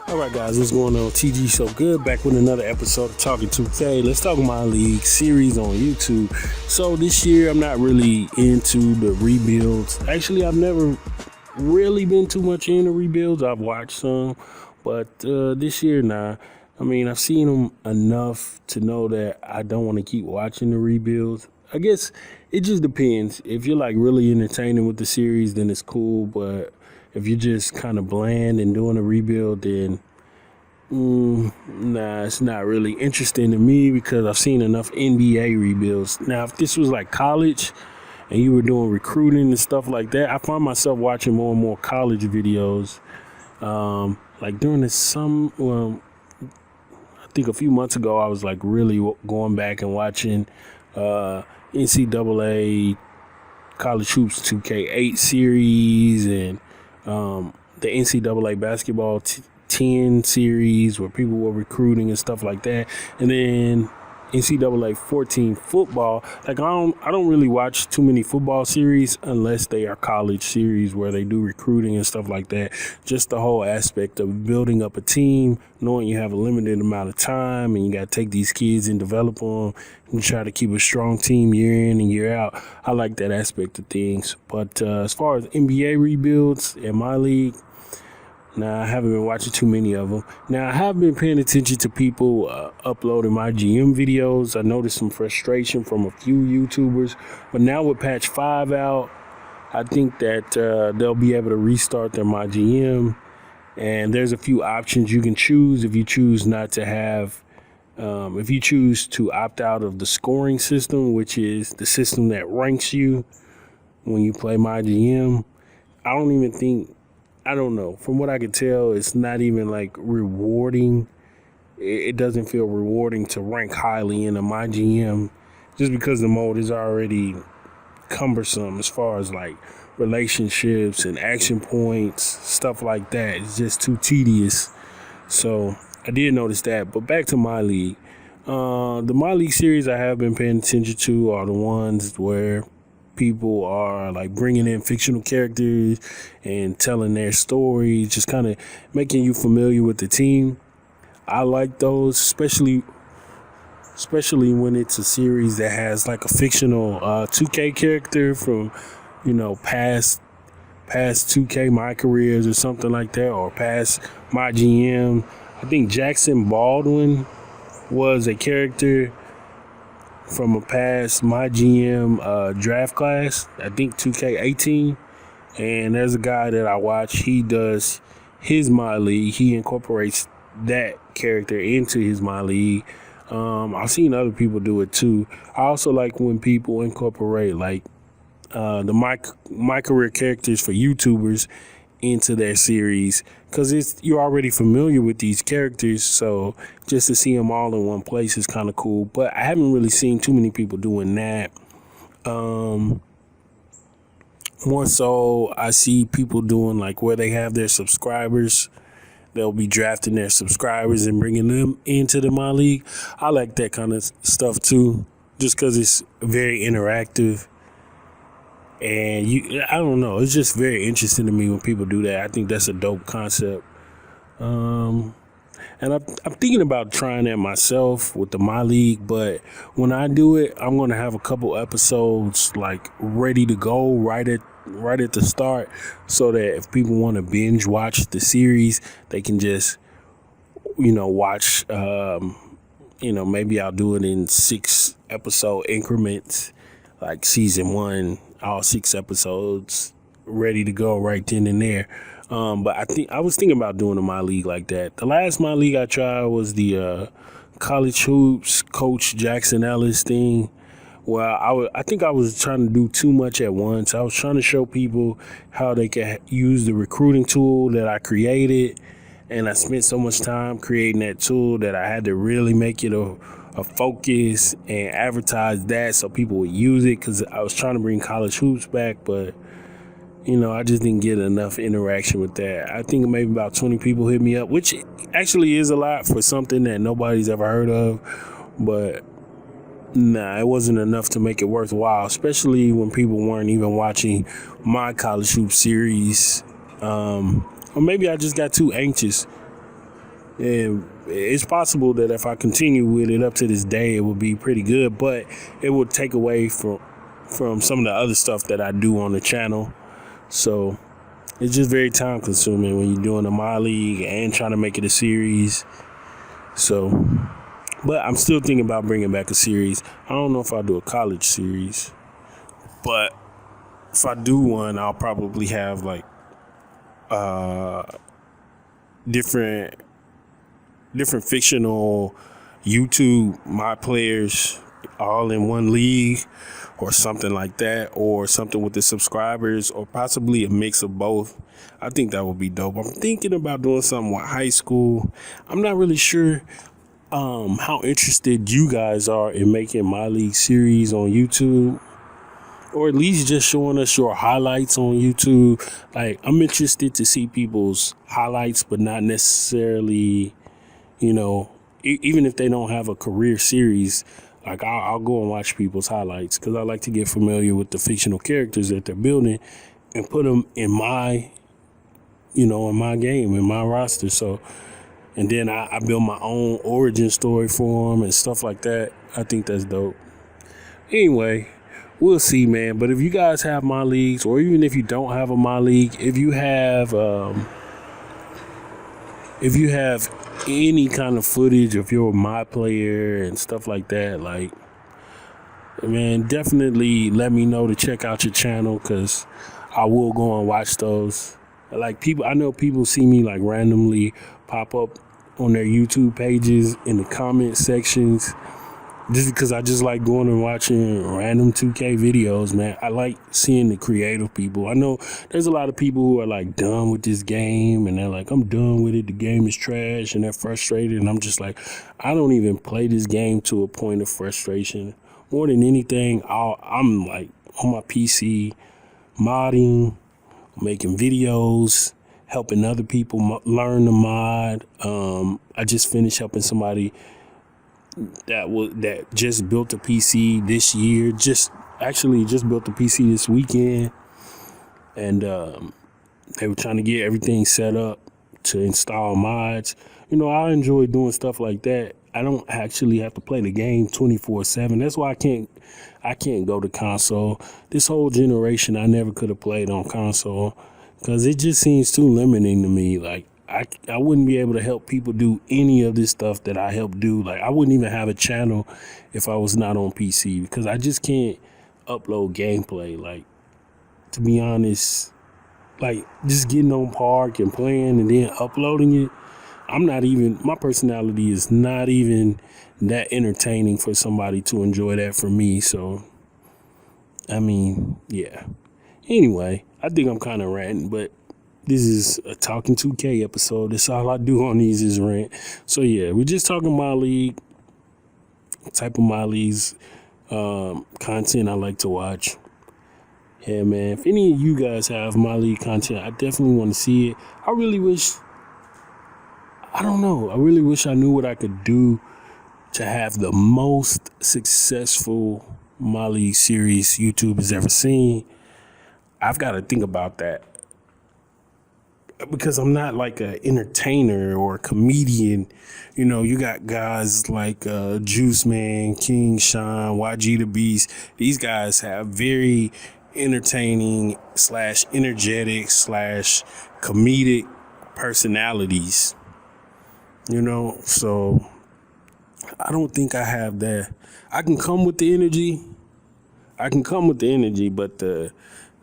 Alright guys, what's going on? TGsoGood back with another episode of Talking 2K. Let's talk MyLeague Series on YouTube. So this year I'm not really into the rebuilds. Actually, I've never really been too much into rebuilds. I've watched some, but this year, nah. I mean, I've seen them enough to know that I don't want to keep watching the rebuilds. I guess it just depends. If you're like really entertaining with the series, then it's cool, but if you're just kind of bland and doing a rebuild, then nah, it's not really interesting to me because I've seen enough NBA rebuilds. Now, if this was like college and you were doing recruiting and stuff like that, I find myself watching more and more college videos. Like during I think a few months ago, I was like really going back and watching NCAA College Hoops 2K8 series and the NCAA basketball 10 series where people were recruiting and stuff like that, and then NCAA 14 football. Like I don't really watch too many football series unless they are college series where they do recruiting and stuff like that. Just the whole aspect of building up a team, knowing you have a limited amount of time and you got to take these kids and develop them and try to keep a strong team year in and year out. I like that aspect of things. But as far as NBA rebuilds in my league, I haven't been watching too many of them. Now, I have been paying attention to people uploading my GM videos. I noticed some frustration from a few YouTubers. But now with patch 5 out, I think that they'll be able to restart their my GM. And there's a few options you can choose if you choose not to have, if you choose to opt out of the scoring system, which is the system that ranks you when you play my GM. I don't know. From what I can tell, it's not even like rewarding. It doesn't feel rewarding to rank highly in a my GM just because the mode is already cumbersome as far as like relationships and action points, stuff like that. It's just too tedious. So I did notice that. But back to my league. The MyLeague series I have been paying attention to are the ones where people are like bringing in fictional characters and telling their stories, just kind of making you familiar with the team. I like those, especially when it's a series that has like a fictional 2K character from, past 2K My Careers or something like that, or past My GM. I think Jackson Baldwin was a character from a past My GM draft class, I think 2K18. And there's a guy that I watch, he does his My League. He incorporates that character into his My League. I've seen other people do it too. I also like when people incorporate like the my career characters for YouTubers into their series, because you're already familiar with these characters, so just to see them all in one place is kind of cool. But I haven't really seen too many people doing that. More so I see people doing like where they have their subscribers, they'll be drafting their subscribers and bringing them into the My League. I like that kind of stuff too, just because it's very interactive. And I don't know, it's just very interesting to me when people do that. I think that's a dope concept. And I'm thinking about trying that myself with the My League, but when I do it, I'm going to have a couple episodes like ready to go right at the start, so that if people want to binge watch the series, they can just, watch, maybe I'll do it in 6 episode increments, like season 1. All 6 episodes ready to go right then and there. But I was thinking about doing a My League like that. The last My League I tried was the College Hoops Coach Jackson Ellis thing. Well, I think I was trying to do too much at once. I was trying to show people how they can use the recruiting tool that I created. And I spent so much time creating that tool that I had to really make it a focus and advertise that so people would use it, because I was trying to bring college hoops back, but I just didn't get enough interaction with that. I think maybe about 20 people hit me up, which actually is a lot for something that nobody's ever heard of, but it wasn't enough to make it worthwhile, especially when people weren't even watching my college hoop series. Or maybe I just got too anxious. And it's possible that if I continue with it up to this day, it would be pretty good, but it would take away from some of the other stuff that I do on the channel. So it's just very time consuming when you're doing a MyLeague and trying to make it a series. So, but I'm still thinking about bringing back a series. I don't know if I'll do a college series, but if I do one, I'll probably have like different fictional YouTube my players all in one league or something like that, or something with the subscribers, or possibly a mix of both. I think that would be dope. I'm thinking about doing something with high school. I'm not really sure how interested you guys are in making MyLeague Series on YouTube, or at least just showing us your highlights on YouTube. Like, I'm interested to see people's highlights, but not necessarily, even if they don't have a career series. Like, I'll go and watch people's highlights because I like to get familiar with the fictional characters that they're building and put them in my, in my game, in my roster. So, and then I build my own origin story for them and stuff like that. I think that's dope. Anyway, we'll see, man. But if you guys have MyLeagues, or even if you don't have a MyLeague, if you have any kind of footage of your my player and stuff like that, like, man, definitely let me know to check out your channel, because I will go and watch those. Like, I know people see me like randomly pop up on their YouTube pages in the comment sections, just because I just like going and watching random 2K videos, man. I like seeing the creative people. I know there's a lot of people who are like done with this game, and they're like, I'm done with it. The game is trash, and they're frustrated. And I'm just like, I don't even play this game to a point of frustration. More than anything, I'm like on my PC, modding, making videos, helping other people learn the mod. I just finished helping somebody that just built a PC this year. Just built a PC this weekend, and they were trying to get everything set up to install mods. I enjoy doing stuff like that. I don't actually have to play the game 24/7. That's why I can't go to console. This whole generation, I never could have played on console because it just seems too limiting to me. Like, I wouldn't be able to help people do any of this stuff that I help do. Like, I wouldn't even have a channel if I was not on PC, because I just can't upload gameplay. Like, to be honest, like, just getting on Park and playing and then uploading it, my personality is not even that entertaining for somebody to enjoy that for me. So, I mean, yeah. Anyway, I think I'm kind of ranting, but this is a Talking 2K episode. That's all I do on these is rant. So, yeah, we're just talking MyLeague, type of MyLeague's content I like to watch. Yeah, man, if any of you guys have MyLeague content, I definitely want to see it. I really wish I knew what I could do to have the most successful MyLeague series YouTube has ever seen. I've got to think about that, because I'm not like an entertainer or a comedian. You got guys like Juice Man, King Sean, YG the Beast. These guys have very entertaining / energetic / comedic personalities. So I don't think I have that. I can come with the energy, but the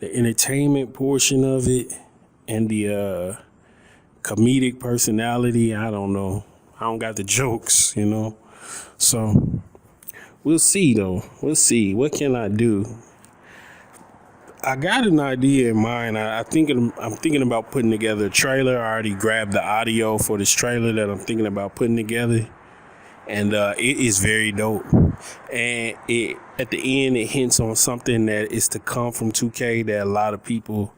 entertainment portion of it and the comedic personality, I don't know. I don't got the jokes, So we'll see, though. We'll see. What can I do? I got an idea in mind. I'm thinking about putting together a trailer. I already grabbed the audio for this trailer that I'm thinking about putting together, and it is very dope. And at the end, it hints on something that is to come from 2K that a lot of people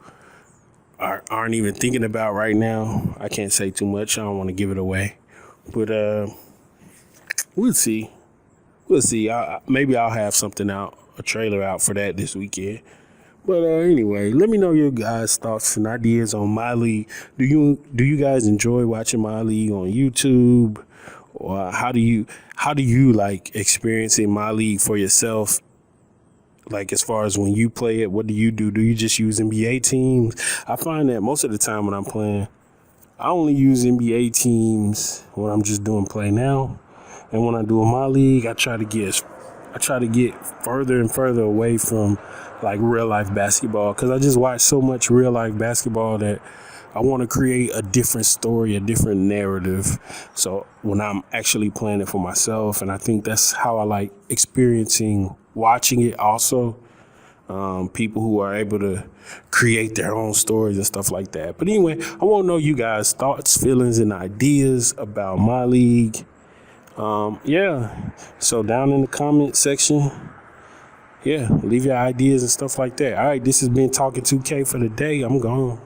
aren't even thinking about right now. I can't say too much. I don't want to give it away, but we'll see. Maybe I'll have something out, a trailer out for that this weekend. But anyway, let me know your guys' thoughts and ideas on MyLeague. Do you guys enjoy watching MyLeague on YouTube, or how do you like experiencing MyLeague for yourself? Like, as far as when you play it, what do you do? Do you just use NBA teams? I find that most of the time when I'm playing, I only use NBA teams when I'm just doing play now, and when I do MyLeague, I try to get further and further away from like real life basketball, because I just watch so much real life basketball that I want to create a different story, a different narrative. So when I'm actually playing it for myself, and I think that's how I like experiencing watching it also. People who are able to create their own stories and stuff like that. But anyway, I want to know you guys' thoughts, feelings, and ideas about MyLeague. Yeah. So down in the comment section, yeah, leave your ideas and stuff like that. All right, this has been Talking 2K for the day. I'm gone.